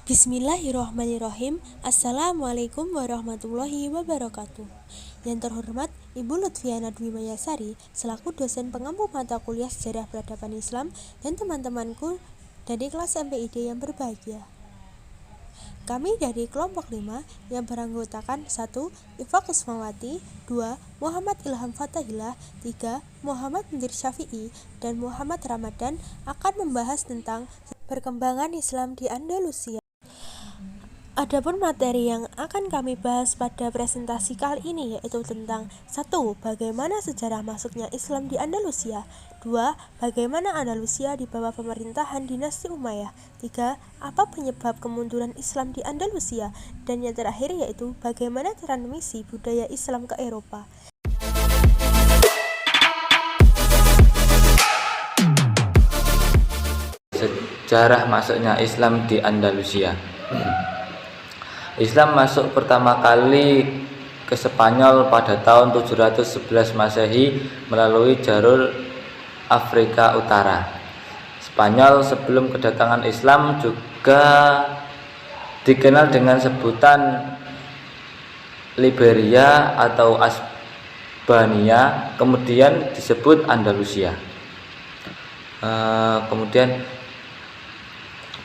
Bismillahirrahmanirrahim. Assalamualaikum warahmatullahi wabarakatuh. Yang terhormat Ibu Lutfiana Dwi Mayasari selaku dosen pengampu mata kuliah Sejarah Peradaban Islam dan teman-temanku dari kelas MPID yang berbahagia. Kami dari kelompok 5 yang beranggotakan 1. Ifa Kusmawati, 2. Muhammad Ilham Fatahillah, 3. Muhammad Mundir Syafi'i, dan Muhammad Ramadan akan membahas tentang perkembangan Islam di Andalusia. Adapun materi yang akan kami bahas pada presentasi kali ini yaitu tentang 1. Bagaimana sejarah masuknya Islam di Andalusia. 2. Bagaimana Andalusia di bawah pemerintahan dinasti Umayyah. 3. Apa penyebab kemunduran Islam di Andalusia. Dan yang terakhir yaitu bagaimana transmisi budaya Islam ke Eropa. Sejarah masuknya Islam di Andalusia. Islam masuk pertama kali ke Spanyol pada tahun 711 Masehi melalui jalur Afrika Utara. Spanyol sebelum kedatangan Islam juga dikenal dengan sebutan Liberia atau Hispania, kemudian disebut Andalusia. Kemudian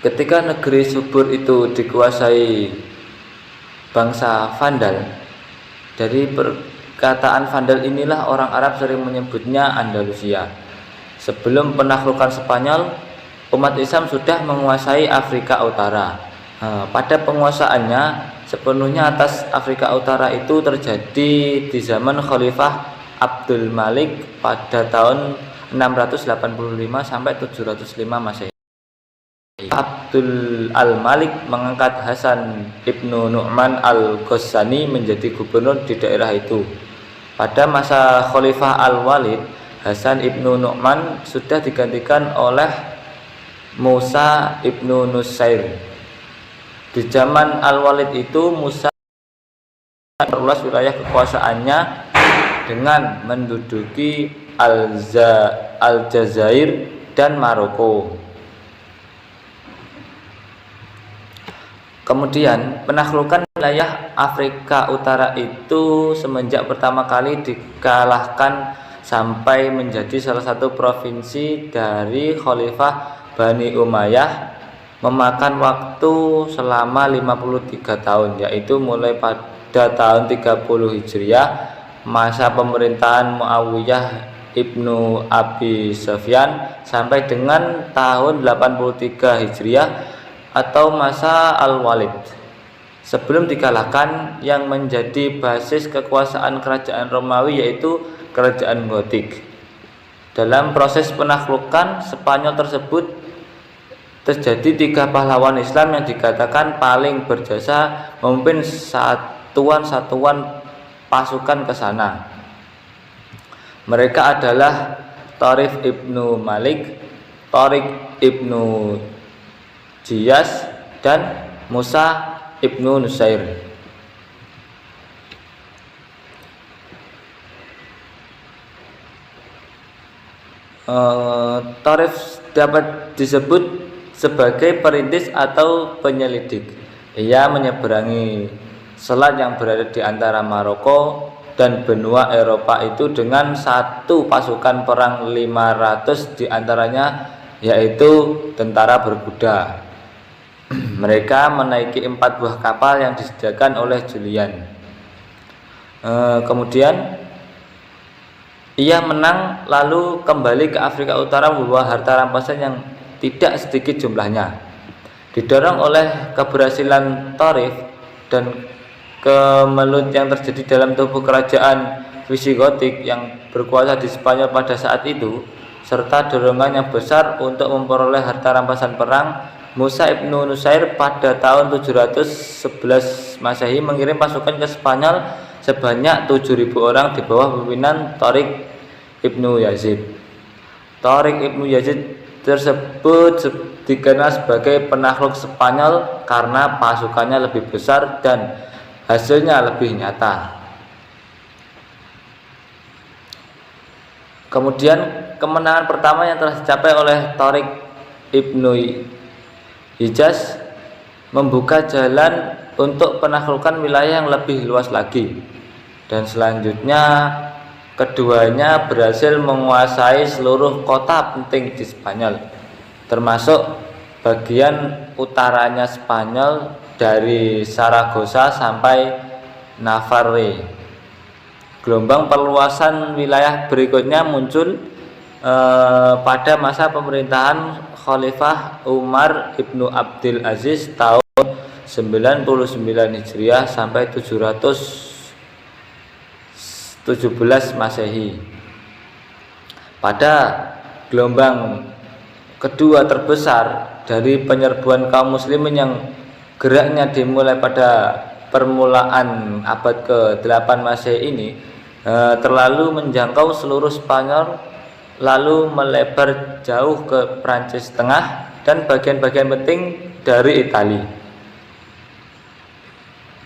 ketika negeri subur itu dikuasai bangsa Vandal, dari perkataan Vandal inilah orang Arab sering menyebutnya Andalusia. Sebelum penaklukan Spanyol, umat Islam sudah menguasai Afrika Utara. Pada penguasaannya sepenuhnya atas Afrika Utara itu terjadi di zaman Khalifah Abdul Malik pada tahun 685 sampai 705 Masehi. Abdul al-Malik mengangkat Hasan ibnu Nu'man al-Ghassani menjadi gubernur di daerah itu. Pada masa Khalifah al-Walid, Hasan ibnu Nu'man sudah digantikan oleh Musa ibnu Nusair. Di zaman al-Walid itu Musa memperluas wilayah kekuasaannya dengan menduduki Aljazair dan Maroko. Kemudian penaklukan wilayah Afrika Utara itu semenjak pertama kali dikalahkan sampai menjadi salah satu provinsi dari Khalifah Bani Umayyah memakan waktu selama 53 tahun, yaitu mulai pada tahun 30 Hijriah masa pemerintahan Muawiyah ibnu Abi Sufyan sampai dengan tahun 83 Hijriah atau masa Al-Walid. Sebelum dikalahkan, yang menjadi basis kekuasaan kerajaan Romawi yaitu kerajaan Gotik. Dalam proses penaklukan Spanyol tersebut terjadi 3 pahlawan Islam yang dikatakan paling berjasa memimpin satuan-satuan pasukan ke sana. Mereka adalah Tharif ibnu Malik, Tariq ibnu Jiyas, dan Musa ibnu Nusair. Tharif dapat disebut sebagai perintis atau penyelidik. Ia menyeberangi selat yang berada di antara Maroko dan benua Eropa itu dengan satu pasukan perang 500 diantaranya yaitu tentara berkuda. Mereka menaiki 4 buah kapal yang disediakan oleh Julian. Kemudian ia menang lalu kembali ke Afrika Utara membawa harta rampasan yang tidak sedikit jumlahnya. Didorong oleh keberhasilan Tharif dan kemelut yang terjadi dalam tubuh kerajaan Visigotik yang berkuasa di Spanyol pada saat itu, serta dorongan yang besar untuk memperoleh harta rampasan perang, Musa ibnu Nusair pada tahun 711 Masehi mengirim pasukan ke Spanyol sebanyak 7.000 orang di bawah pimpinan Tariq ibnu Yazid. Tariq ibnu Yazid tersebut dikenal sebagai penakluk Spanyol karena pasukannya lebih besar dan hasilnya lebih nyata. Kemudian kemenangan pertama yang telah dicapai oleh Tariq ibnu Hijaz membuka jalan untuk penaklukan wilayah yang lebih luas lagi. Dan selanjutnya keduanya berhasil menguasai seluruh kota penting di Spanyol, termasuk bagian utaranya Spanyol dari Saragossa sampai Navarre. Gelombang perluasan wilayah berikutnya muncul pada masa pemerintahan Khalifah Umar ibnu Abdul Aziz tahun 99 Hijriah sampai 717 Masehi. Pada gelombang kedua terbesar dari penyerbuan kaum muslimin yang geraknya dimulai pada permulaan abad ke-8 Masehi ini terlalu menjangkau seluruh Spanyol, lalu melebar jauh ke Prancis Tengah dan bagian-bagian penting dari Italia.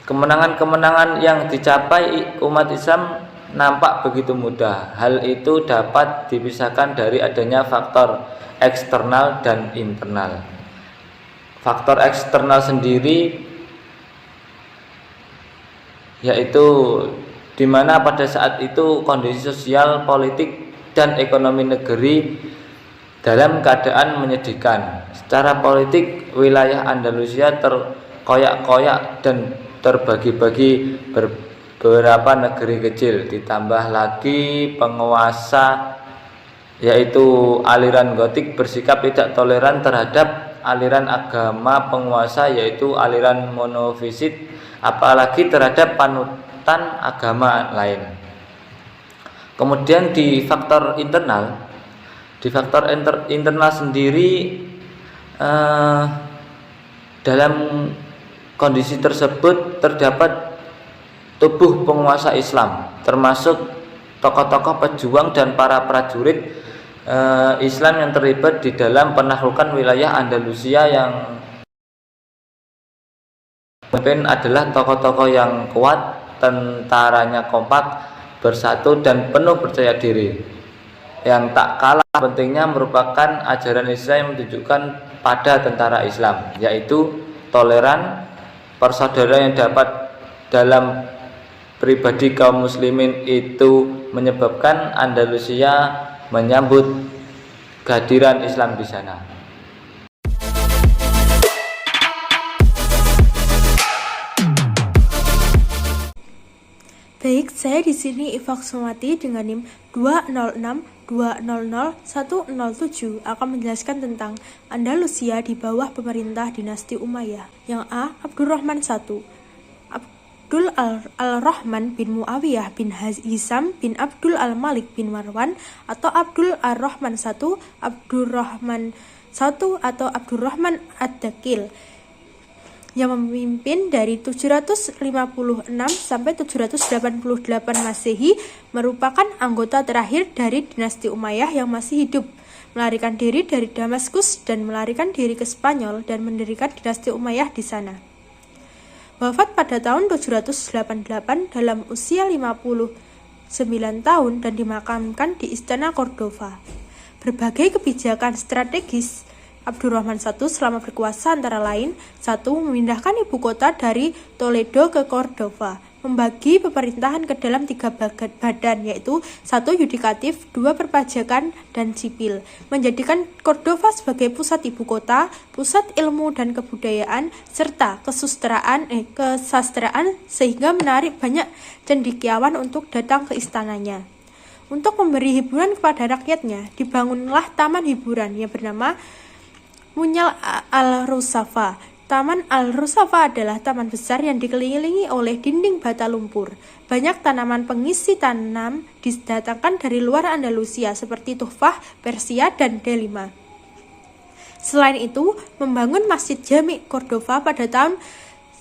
Kemenangan-kemenangan yang dicapai umat Islam nampak begitu mudah. Hal itu dapat dipisahkan dari adanya faktor eksternal dan internal. Faktor eksternal sendiri yaitu di mana pada saat itu kondisi sosial, politik, dan ekonomi negeri dalam keadaan menyedihkan. Secara politik, wilayah Andalusia terkoyak-koyak dan terbagi-bagi beberapa negeri kecil, ditambah lagi penguasa yaitu aliran Gotik bersikap tidak toleran terhadap aliran agama penguasa yaitu aliran monofisit, apalagi terhadap panutan agama lain. Kemudian di faktor internal sendiri dalam kondisi tersebut terdapat tubuh penguasa Islam, termasuk tokoh-tokoh pejuang dan para prajurit Islam yang terlibat di dalam penaklukan wilayah Andalusia. Yang mungkin adalah tokoh-tokoh yang kuat, tentaranya kompak, bersatu dan penuh percaya diri. Yang tak kalah pentingnya merupakan ajaran Islam yang menunjukkan pada tentara Islam, yaitu toleran, persaudaraan yang dapat dalam pribadi kaum muslimin itu menyebabkan Andalusia menyambut kehadiran Islam di sana. Baik, saya di sini Iva Kusumati dengan NIM 206200107 akan menjelaskan tentang Andalusia di bawah pemerintah dinasti Umayyah. Yang A. Abdurrahman I, Abdul al-Rahman bin Muawiyah bin Hisam bin Abdul al-Malik bin Marwan atau Abdul ar-Rahman I, Abdurrahman I atau Abdurrahman ad-Dakil, yang memimpin dari 756 sampai 788 Masehi, merupakan anggota terakhir dari dinasti Umayyah yang masih hidup, melarikan diri dari Damaskus dan melarikan diri ke Spanyol dan mendirikan dinasti Umayyah di sana. Wafat pada tahun 788 dalam usia 59 tahun dan dimakamkan di Istana Cordova. Berbagai kebijakan strategis Abdurrahman I selama berkuasa antara lain: 1. Memindahkan ibu kota dari Toledo ke Cordova, membagi pemerintahan ke dalam 3 badan, yaitu 1. Yudikatif, 2. Perpajakan, dan sipil, menjadikan Cordova sebagai pusat ibu kota, pusat ilmu dan kebudayaan, serta kesastraan sehingga menarik banyak cendekiawan untuk datang ke istananya. Untuk memberi hiburan kepada rakyatnya, dibangunlah taman hiburan yang bernama Munyal al-Rusafa. Taman al-Rusafa adalah taman besar yang dikelilingi oleh dinding bata lumpur. Banyak tanaman pengisi tanam didatangkan dari luar Andalusia seperti tufah, Persia, dan delima. Selain itu, membangun Masjid Jami Cordova pada tahun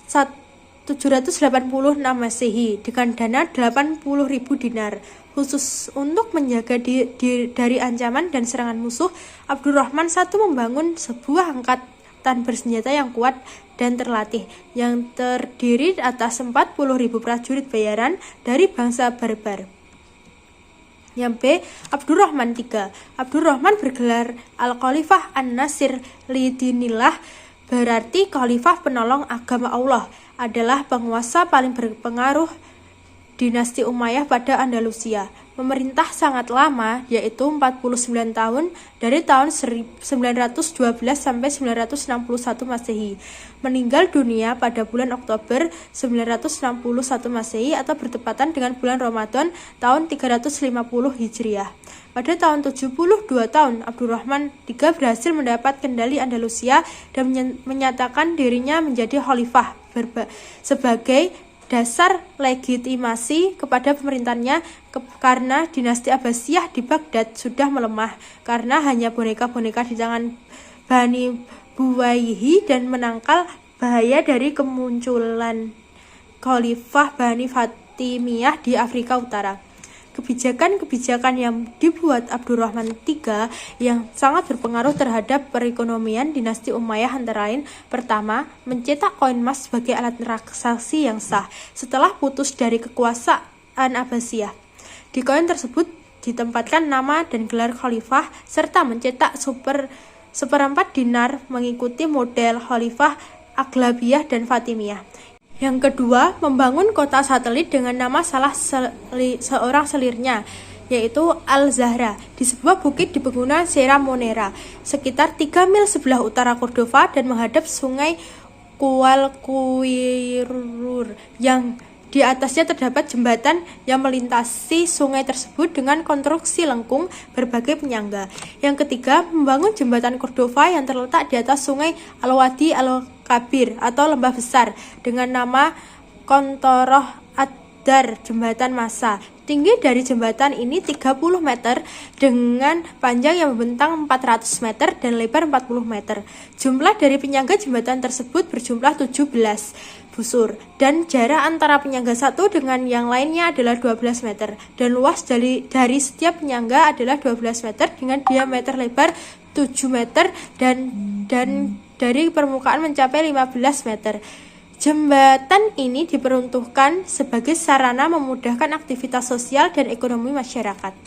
786 Masehi dengan dana 80.000 dinar. Khusus untuk menjaga dari ancaman dan serangan musuh, Abdurrahman I membangun sebuah angkatan bersenjata yang kuat dan terlatih, yang terdiri atas 40.000 prajurit bayaran dari bangsa Barbar. Yang B. Abdurrahman III. Abdurrahman bergelar Al-Khalifah An-Nasir Lidinillah, berarti khalifah penolong agama Allah, adalah penguasa paling berpengaruh dinasti Umayyah pada Andalusia. Memerintah sangat lama, yaitu 49 tahun dari tahun 912 sampai 961 Masehi. Meninggal dunia pada bulan Oktober 961 Masehi atau bertepatan dengan bulan Ramadan tahun 350 Hijriah. Pada tahun 72 tahun, Abdurrahman III berhasil mendapat kendali Andalusia dan menyatakan dirinya menjadi khalifah sebagai dasar legitimasi kepada pemerintahannya karena dinasti Abbasiyah di Baghdad sudah melemah karena hanya boneka-boneka di tangan Bani Buwayhi dan menangkal bahaya dari kemunculan Khalifah Bani Fatimiyah di Afrika Utara. Kebijakan-kebijakan yang dibuat Abdurrahman III yang sangat berpengaruh terhadap perekonomian dinasti Umayyah antara lain: pertama, mencetak koin emas sebagai alat transaksi yang sah setelah putus dari kekuasaan Abbasiyah. Di koin tersebut ditempatkan nama dan gelar khalifah serta mencetak seperempat dinar mengikuti model khalifah Aghlabiyah dan Fatimiyah. Yang kedua, membangun kota satelit dengan nama salah seorang selirnya, yaitu Al-Zahra, di sebuah bukit di pegunungan Sierra Monera, sekitar 3 mil sebelah utara Cordova dan menghadap sungai Guadalquivir yang di atasnya terdapat jembatan yang melintasi sungai tersebut dengan konstruksi lengkung berbagai penyangga. Yang ketiga, membangun jembatan Cordova yang terletak di atas sungai Al-Wadi Al-Kabir atau lembah besar dengan nama Kontoroh Ad-Dar, jembatan massa. Tinggi dari jembatan ini 30 meter dengan panjang yang membentang 400 meter dan lebar 40 meter. Jumlah dari penyangga jembatan tersebut berjumlah 17 busur dan jarak antara penyangga satu dengan yang lainnya adalah 12 meter dan luas dari setiap penyangga adalah 12 meter dengan diameter lebar 7 meter dan dari permukaan mencapai 15 meter. Jembatan ini diperuntukkan sebagai sarana memudahkan aktivitas sosial dan ekonomi masyarakat.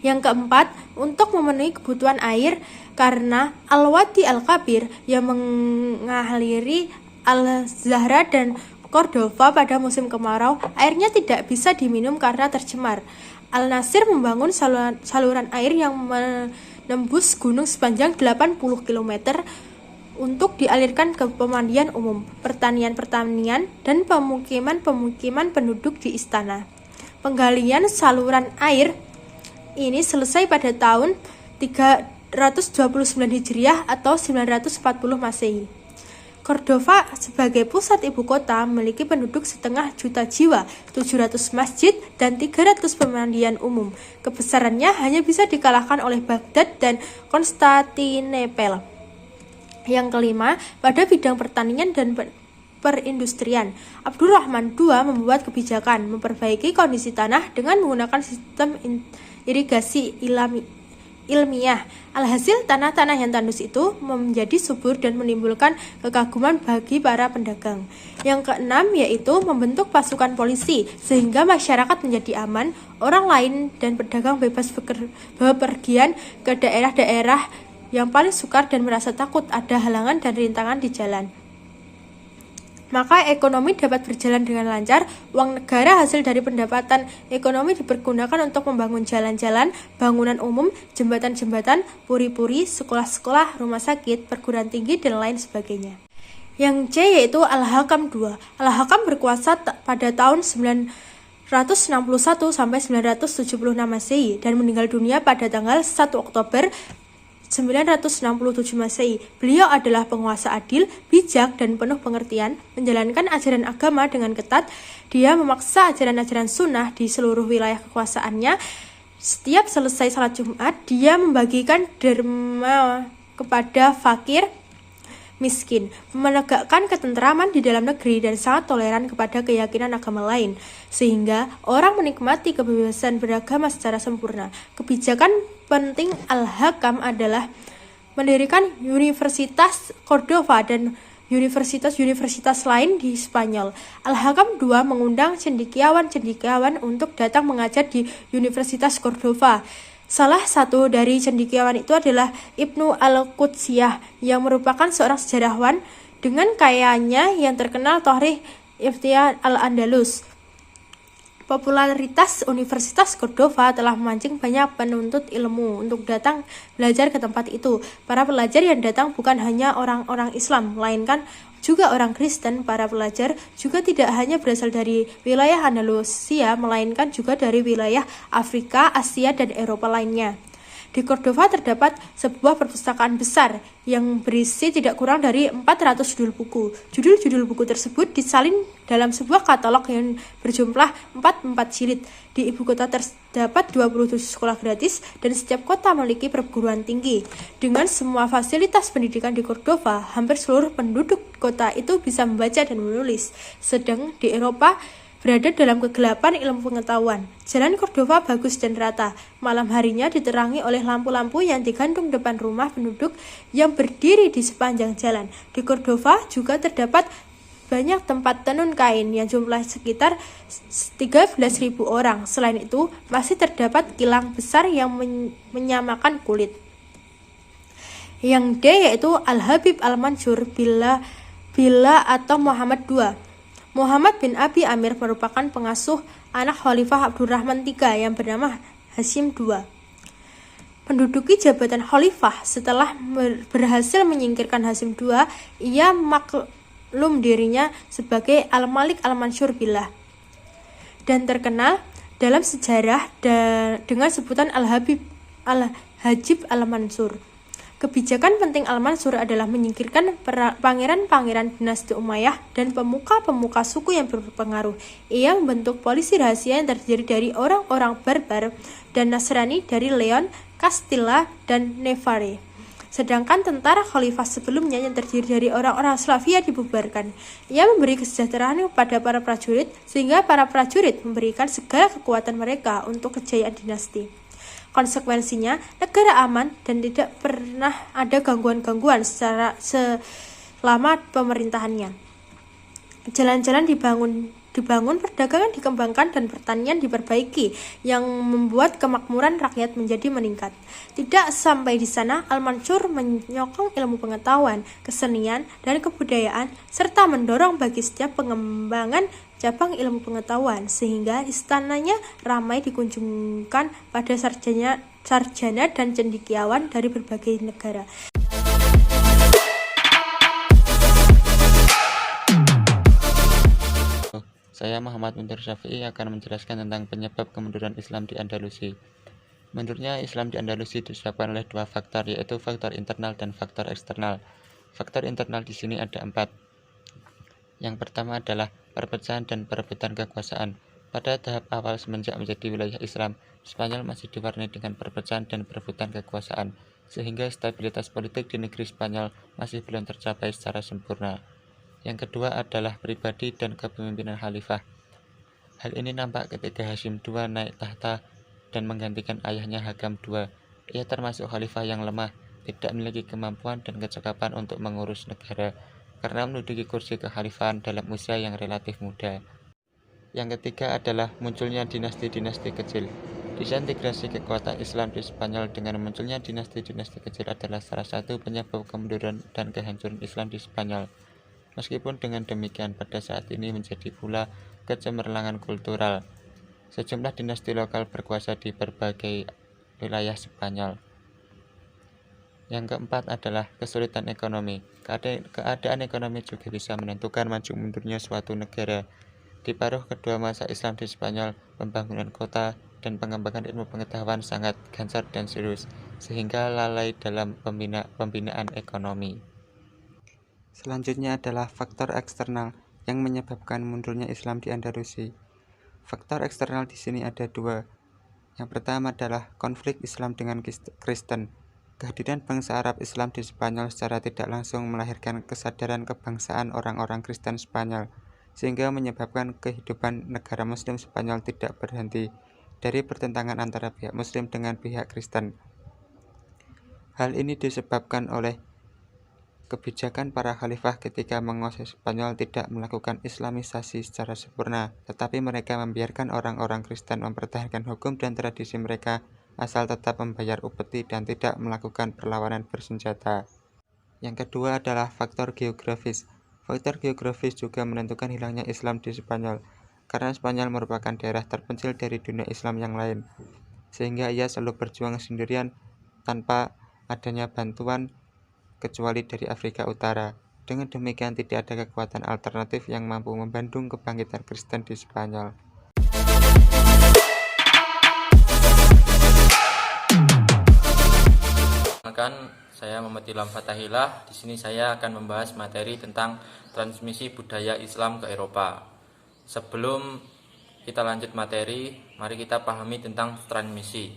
Yang keempat, untuk memenuhi kebutuhan air karena Al-Wadi Al-Kabir yang mengaliri Al-Zahra dan Cordova pada musim kemarau, airnya tidak bisa diminum karena tercemar. Al-Nasir membangun saluran air yang menembus gunung sepanjang 80 km untuk dialirkan ke pemandian umum, pertanian, dan pemukiman penduduk di istana. Penggalian saluran air ini selesai pada tahun 329 Hijriah atau 940 Masehi. Cordova sebagai pusat ibu kota memiliki penduduk 500 juta jiwa, 700 masjid, dan 300 pemandian umum. Kebesarannya hanya bisa dikalahkan oleh Baghdad dan Konstantinopel. Yang kelima, pada bidang pertanian dan perindustrian, Abdurrahman II membuat kebijakan memperbaiki kondisi tanah dengan menggunakan sistem irigasi ilmiah. Alhasil, tanah-tanah yang tandus itu menjadi subur dan menimbulkan kekaguman bagi para pedagang. Yang keenam, yaitu membentuk pasukan polisi sehingga masyarakat menjadi aman, orang lain dan pedagang bebas bepergian ke daerah-daerah yang paling sukar dan merasa takut ada halangan dan rintangan di jalan. Maka ekonomi dapat berjalan dengan lancar. Uang negara hasil dari pendapatan ekonomi dipergunakan untuk membangun jalan-jalan, bangunan umum, jembatan-jembatan, puri-puri, sekolah-sekolah, rumah sakit, perguruan tinggi, dan lain sebagainya. Yang C yaitu Al-Hakam II. Al-Hakam berkuasa pada tahun 961 sampai 976 Masehi dan meninggal dunia pada tanggal 1 Oktober 967 Masehi. Beliau adalah penguasa adil, bijak, dan penuh pengertian, menjalankan ajaran agama dengan ketat. Dia memaksa ajaran-ajaran sunnah di seluruh wilayah kekuasaannya. Setiap selesai salat Jumat, dia membagikan derma kepada fakir miskin, menegakkan ketentraman di dalam negeri, dan sangat toleran kepada keyakinan agama lain, sehingga orang menikmati kebebasan beragama secara sempurna. Kebijakan penting Al-Hakam adalah mendirikan Universitas Cordova dan universitas-universitas lain di Spanyol. Al-Hakam II mengundang cendekiawan-cendekiawan untuk datang mengajar di Universitas Cordova. Salah satu dari cendekiawan itu adalah Ibnu Al-Qudsiyah yang merupakan seorang sejarawan dengan karyanya yang terkenal Tarikh Iftihar Al-Andalus. Popularitas Universitas Cordova telah memancing banyak penuntut ilmu untuk datang belajar ke tempat itu. Para pelajar yang datang bukan hanya orang-orang Islam, melainkan juga orang Kristen. Para pelajar juga tidak hanya berasal dari wilayah Andalusia, melainkan juga dari wilayah Afrika, Asia, dan Eropa lainnya. Di Cordova terdapat sebuah perpustakaan besar yang berisi tidak kurang dari 400 judul buku. Judul-judul buku tersebut disalin dalam sebuah katalog yang berjumlah 44 jilid. Di ibu kota terdapat 27 sekolah gratis dan setiap kota memiliki perguruan tinggi. Dengan semua fasilitas pendidikan di Cordova, hampir seluruh penduduk kota itu bisa membaca dan menulis. Sedang di Eropa berada dalam kegelapan ilmu pengetahuan. Jalan Cordova bagus dan rata. Malam harinya diterangi oleh lampu-lampu yang digantung depan rumah penduduk yang berdiri di sepanjang jalan. Di Cordova juga terdapat banyak tempat tenun kain yang jumlah sekitar 13.000 orang. Selain itu, masih terdapat kilang besar yang menyamakan kulit. Yang D yaitu Al-Habib Al-Mansur Billah atau Muhammad II. Muhammad bin Abi Amir merupakan pengasuh anak Khalifah Abdurrahman III yang bernama Hasyim II. Menduduki jabatan Khalifah setelah berhasil menyingkirkan Hasyim II, ia maklum dirinya sebagai Al-Malik Al-Mansur Billah dan terkenal dalam sejarah dengan sebutan Al-Hajib Al-Mansur. Kebijakan penting Al-Mansur adalah menyingkirkan pangeran-pangeran dinasti Umayyah dan pemuka-pemuka suku yang berpengaruh. Ia membentuk polisi rahasia yang terdiri dari orang-orang barbar dan Nasrani dari Leon, Castilla, dan Navarre. Sedangkan tentara khalifah sebelumnya yang terdiri dari orang-orang Slavia dibubarkan. Ia memberi kesejahteraan kepada para prajurit sehingga para prajurit memberikan segala kekuatan mereka untuk kejayaan dinasti. Konsekuensinya, negara aman dan tidak pernah ada gangguan-gangguan selama pemerintahannya. Jalan-jalan dibangun, perdagangan dikembangkan, dan pertanian diperbaiki yang membuat kemakmuran rakyat menjadi meningkat. Tidak sampai di sana, Al-Mansur menyokong ilmu pengetahuan, kesenian, dan kebudayaan, serta mendorong bagi setiap pengembangan cabang ilmu pengetahuan, sehingga istananya ramai dikunjungkan pada sarjana dan cendekiawan dari berbagai negara. Saya Muhammad Muntir Syafi'i akan menjelaskan tentang penyebab kemunduran Islam di Andalusi. Menurutnya, Islam di Andalusi disebabkan oleh dua faktor, yaitu faktor internal dan faktor eksternal. Faktor internal di sini ada 4. Yang pertama adalah perpecahan dan perebutan kekuasaan. Pada tahap awal semenjak menjadi wilayah Islam, Spanyol masih diwarnai dengan perpecahan dan perebutan kekuasaan, sehingga stabilitas politik di negeri Spanyol masih belum tercapai secara sempurna. Yang kedua adalah pribadi dan kepemimpinan khalifah. Hal ini nampak ketika Hasyim II naik tahta dan menggantikan ayahnya Hakam II. Ia termasuk khalifah yang lemah, tidak memiliki kemampuan dan kecakapan untuk mengurus negara, karena menduduki kursi kekhalifahan dalam usia yang relatif muda. Yang ketiga adalah munculnya dinasti-dinasti kecil. Disintegrasi kekuatan Islam di Spanyol dengan munculnya dinasti-dinasti kecil adalah salah satu penyebab kemunduran dan kehancuran Islam di Spanyol. Meskipun dengan demikian, pada saat ini menjadi pula kecemerlangan kultural. Sejumlah dinasti lokal berkuasa di berbagai wilayah Spanyol. Yang keempat adalah kesulitan ekonomi. Keadaan ekonomi juga bisa menentukan maju mundurnya suatu negara. Di paruh kedua masa Islam di Spanyol, pembangunan kota dan pengembangan ilmu pengetahuan sangat gencar dan serius, sehingga lalai dalam pembinaan ekonomi. Selanjutnya adalah faktor eksternal yang menyebabkan mundurnya Islam di Andalusi. Faktor eksternal di sini ada 2. Yang pertama adalah konflik Islam dengan Kristen. Kehadiran bangsa Arab Islam di Spanyol secara tidak langsung melahirkan kesadaran kebangsaan orang-orang Kristen Spanyol, sehingga menyebabkan kehidupan negara Muslim Spanyol tidak berhenti dari pertentangan antara pihak Muslim dengan pihak Kristen. Hal ini disebabkan oleh kebijakan para khalifah ketika menguasai Spanyol tidak melakukan Islamisasi secara sempurna, tetapi mereka membiarkan orang-orang Kristen mempertahankan hukum dan tradisi mereka asal tetap membayar upeti dan tidak melakukan perlawanan bersenjata. Yang kedua adalah faktor geografis. Faktor geografis juga menentukan hilangnya Islam di Spanyol, karena Spanyol merupakan daerah terpencil dari dunia Islam yang lain, sehingga ia selalu berjuang sendirian tanpa adanya bantuan kecuali dari Afrika Utara. Dengan demikian tidak ada kekuatan alternatif yang mampu membendung kebangkitan Kristen di Spanyol. Saya Muhammad Ilham Fatahillah. Di sini saya akan membahas materi tentang transmisi budaya Islam ke Eropa. Sebelum kita lanjut materi, mari kita pahami tentang transmisi.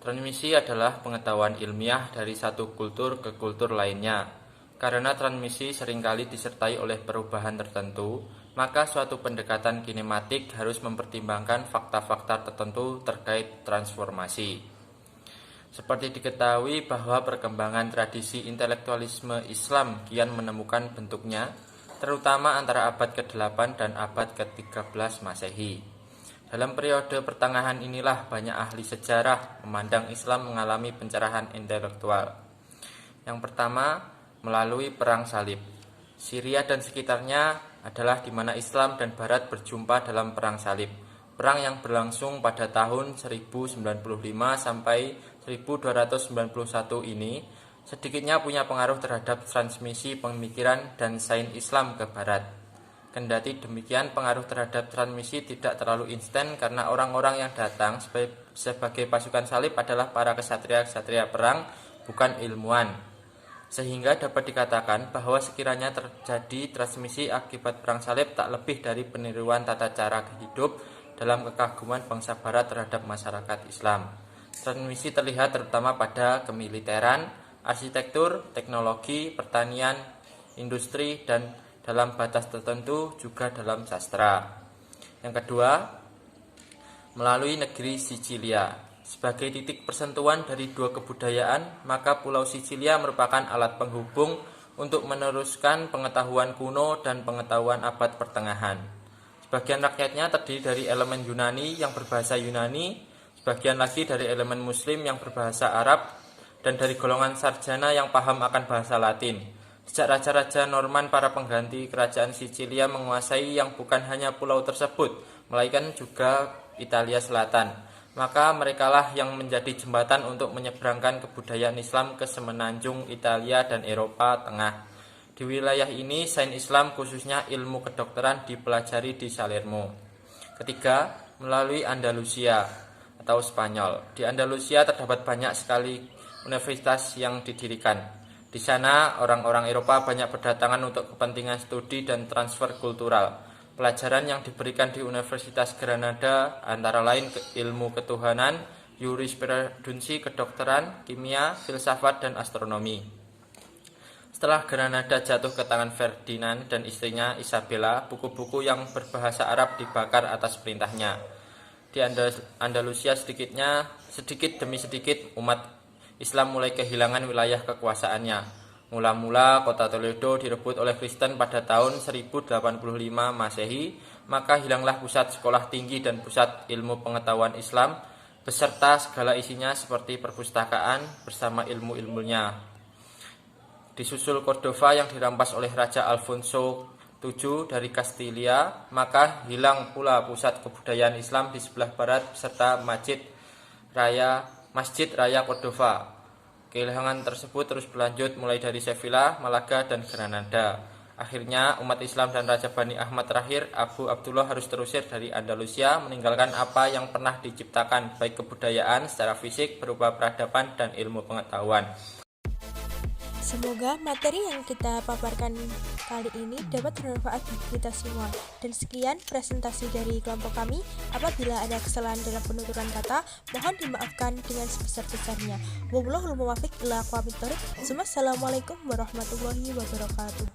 Transmisi adalah pengetahuan ilmiah dari satu kultur ke kultur lainnya. Karena transmisi seringkali disertai oleh perubahan tertentu, maka suatu pendekatan kinematik harus mempertimbangkan fakta-fakta tertentu terkait transformasi. Seperti diketahui bahwa perkembangan tradisi intelektualisme Islam kian menemukan bentuknya, terutama antara abad ke-8 dan abad ke-13 Masehi. Dalam periode pertengahan inilah banyak ahli sejarah memandang Islam mengalami pencerahan intelektual. Yang pertama, melalui Perang Salib. Syria dan sekitarnya adalah di mana Islam dan Barat berjumpa dalam Perang Salib. Perang yang berlangsung pada tahun 1095 sampai 1291 ini sedikitnya punya pengaruh terhadap transmisi pemikiran dan sains Islam ke Barat. Kendati demikian, pengaruh terhadap transmisi tidak terlalu instan karena orang-orang yang datang sebagai pasukan salib adalah para kesatria-kesatria perang, bukan ilmuwan. Sehingga dapat dikatakan bahwa sekiranya terjadi transmisi akibat perang salib tak lebih dari peniruan tata cara hidup dalam kekaguman bangsa Barat terhadap masyarakat Islam. Transmisi terlihat terutama pada kemiliteran, arsitektur, teknologi, pertanian, industri, dan dalam batas tertentu juga dalam sastra. Yang kedua, melalui negeri Sicilia. Sebagai titik persentuhan dari dua kebudayaan, maka Pulau Sicilia merupakan alat penghubung untuk meneruskan pengetahuan kuno dan pengetahuan abad pertengahan. Sebagian rakyatnya terdiri dari elemen Yunani yang berbahasa Yunani, sebagian lagi dari elemen Muslim yang berbahasa Arab, dan dari golongan sarjana yang paham akan bahasa Latin. Sejak raja-raja Norman, para pengganti kerajaan Sicilia menguasai yang bukan hanya pulau tersebut, melainkan juga Italia Selatan. Maka merekalah yang menjadi jembatan untuk menyeberangkan kebudayaan Islam ke semenanjung Italia dan Eropa Tengah. Di wilayah ini, sains Islam khususnya ilmu kedokteran dipelajari di Salerno. Ketiga, melalui Andalusia atau Spanyol. Di Andalusia terdapat banyak sekali universitas yang didirikan. Di sana, orang-orang Eropa banyak berdatangan untuk kepentingan studi dan transfer kultural. Pelajaran yang diberikan di Universitas Granada antara lain ilmu ketuhanan, jurisprudensi, kedokteran, kimia, filsafat, dan astronomi. Setelah Granada jatuh ke tangan Ferdinand dan istrinya Isabella, buku-buku yang berbahasa Arab dibakar atas perintahnya. Di Andalusia sedikit demi sedikit umat Islam mulai kehilangan wilayah kekuasaannya. Mula-mula kota Toledo direbut oleh Kristen pada tahun 1085 Masehi, maka hilanglah pusat sekolah tinggi dan pusat ilmu pengetahuan Islam, beserta segala isinya seperti perpustakaan bersama ilmu-ilmunya. Disusul Cordova yang dirampas oleh Raja Alfonso VII dari Kastilia, maka hilang pula pusat kebudayaan Islam di sebelah barat beserta Masjid Raya Cordova. Kehilangan tersebut terus berlanjut mulai dari Sevilla, Malaga, dan Granada. Akhirnya umat Islam dan Raja Bani Ahmad terakhir, Abu Abdullah, harus terusir dari Andalusia, meninggalkan apa yang pernah diciptakan, baik kebudayaan secara fisik berupa peradaban dan ilmu pengetahuan. Semoga materi yang kita paparkan kali ini dapat bermanfaat bagi kita semua. Dan sekian presentasi dari kelompok kami. Apabila ada kesalahan dalam penuturan kata, mohon dimaafkan dengan sebesar-besarnya. Wabillahi taufiq wal hidayah. Wassalamualaikum warahmatullahi wabarakatuh.